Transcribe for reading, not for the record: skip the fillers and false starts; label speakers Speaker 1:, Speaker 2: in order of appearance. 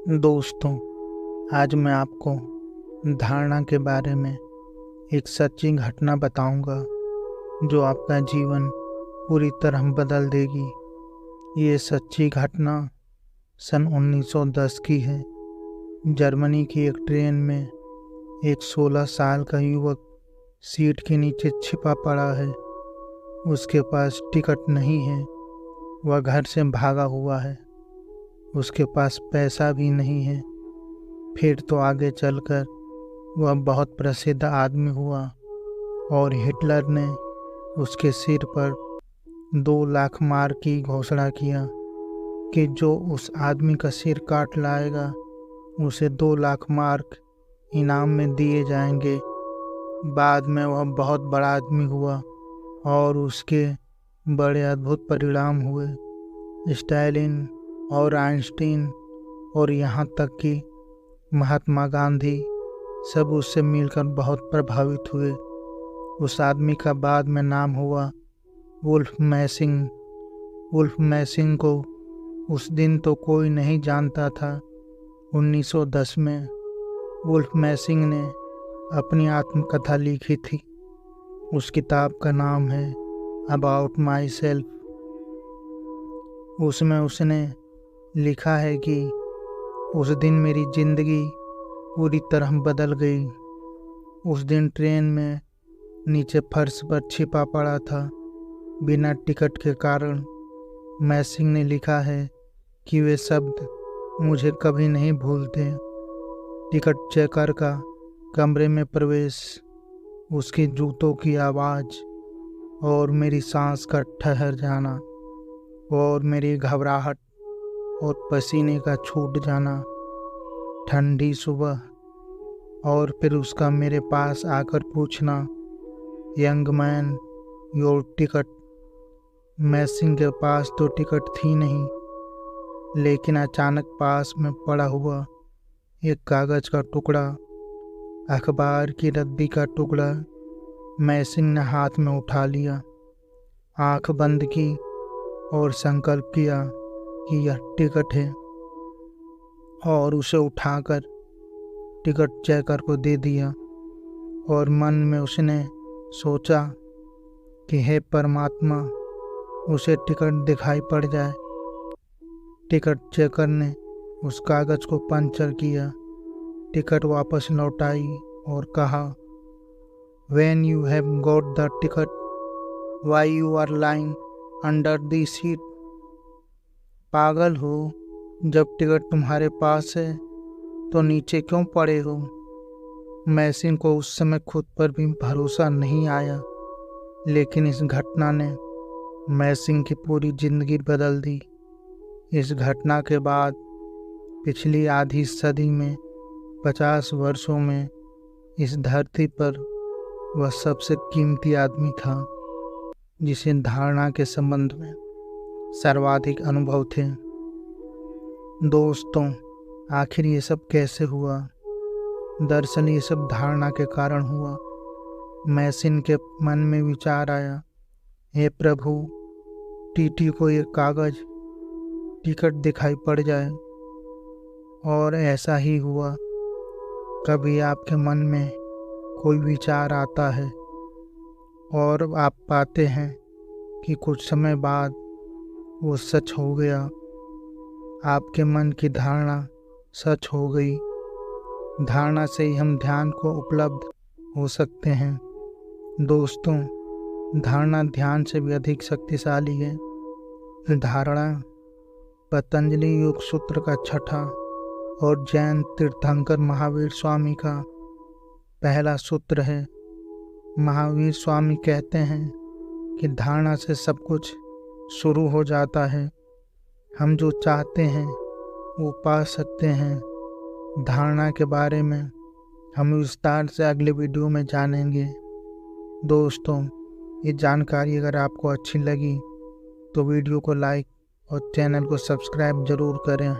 Speaker 1: दोस्तों, आज मैं आपको धारणा के बारे में एक सच्ची घटना बताऊंगा जो आपका जीवन पूरी तरह बदल देगी। ये सच्ची घटना सन 1910 की है। जर्मनी की एक ट्रेन में एक 16 साल का युवक सीट के नीचे छिपा पड़ा है। उसके पास टिकट नहीं है, वह घर से भागा हुआ है। उसके पास पैसा भी नहीं है। फिर तो आगे चलकर वह बहुत प्रसिद्ध आदमी हुआ और हिटलर ने उसके सिर पर 2 लाख मार्क की घोषणा किया कि जो उस आदमी का सिर काट लाएगा उसे 2 लाख मार्क इनाम में दिए जाएंगे। बाद में वह बहुत बड़ा आदमी हुआ और उसके बड़े अद्भुत परिणाम हुए। स्टालिन और आइंस्टीन और यहाँ तक कि महात्मा गांधी सब उससे मिलकर बहुत प्रभावित हुए। उस आदमी का बाद में नाम हुआ वुल्फ मैसिंग। वुल्फ मैसिंग को उस दिन तो कोई नहीं जानता था। 1910 में वुल्फ मैसिंग ने अपनी आत्मकथा लिखी थी। उस किताब का नाम है अबाउट माई सेल्फ। उसमें उसने लिखा है कि उस दिन मेरी जिंदगी पूरी तरह बदल गई। उस दिन ट्रेन में नीचे फर्श पर छिपा पड़ा था बिना टिकट के कारण। मैसिंग ने लिखा है कि वे शब्द मुझे कभी नहीं भूलते। टिकट चेकर का कमरे में प्रवेश, उसके जूतों की आवाज़ और मेरी सांस का ठहर जाना और मेरी घबराहट और पसीने का छूट जाना, ठंडी सुबह और फिर उसका मेरे पास आकर पूछना, यंग मैन योर टिकट। मैसिंग के पास तो टिकट थी नहीं, लेकिन अचानक पास में पड़ा हुआ एक कागज़ का टुकड़ा, अखबार की रद्दी का टुकड़ा मैसिंग ने हाथ में उठा लिया, आंख बंद की और संकल्प किया कि यह टिकट है और उसे उठाकर टिकट चेकर को दे दिया। और मन में उसने सोचा कि हे परमात्मा, उसे टिकट दिखाई पड़ जाए। टिकट चेकर ने उस कागज़ को पंचर किया, टिकट वापस लौटाई और कहा, When you have got the ticket, why you are lying under the seat? पागल हो, जब टिकट तुम्हारे पास है तो नीचे क्यों पड़े हो? मैसिंग को उस समय खुद पर भी भरोसा नहीं आया, लेकिन इस घटना ने मैसिंग की पूरी जिंदगी बदल दी। इस घटना के बाद पिछली आधी सदी में 50 वर्षों में इस धरती पर वह सबसे कीमती आदमी था जिसे धारणा के संबंध में सर्वाधिक अनुभव थे। दोस्तों, आखिर ये सब कैसे हुआ? दरअसल ये सब धारणा के कारण हुआ। मैसिंग के मन में विचार आया, हे प्रभु, टीटी को ये कागज टिकट दिखाई पड़ जाए। और ऐसा ही हुआ। कभी आपके मन में कोई विचार आता है और आप पाते हैं कि कुछ समय बाद वो सच हो गया। आपके मन की धारणा सच हो गई। धारणा से ही हम ध्यान को उपलब्ध हो सकते हैं। दोस्तों, धारणा ध्यान से भी अधिक शक्तिशाली है। धारणा पतंजलि योग सूत्र का 6ठा और जैन तीर्थंकर महावीर स्वामी का पहला सूत्र है। महावीर स्वामी कहते हैं कि धारणा से सब कुछ शुरू हो जाता है। हम जो चाहते हैं वो पा सकते हैं। धारणा के बारे में हम विस्तार से अगले वीडियो में जानेंगे। दोस्तों, ये जानकारी अगर आपको अच्छी लगी तो वीडियो को लाइक और चैनल को सब्सक्राइब ज़रूर करें।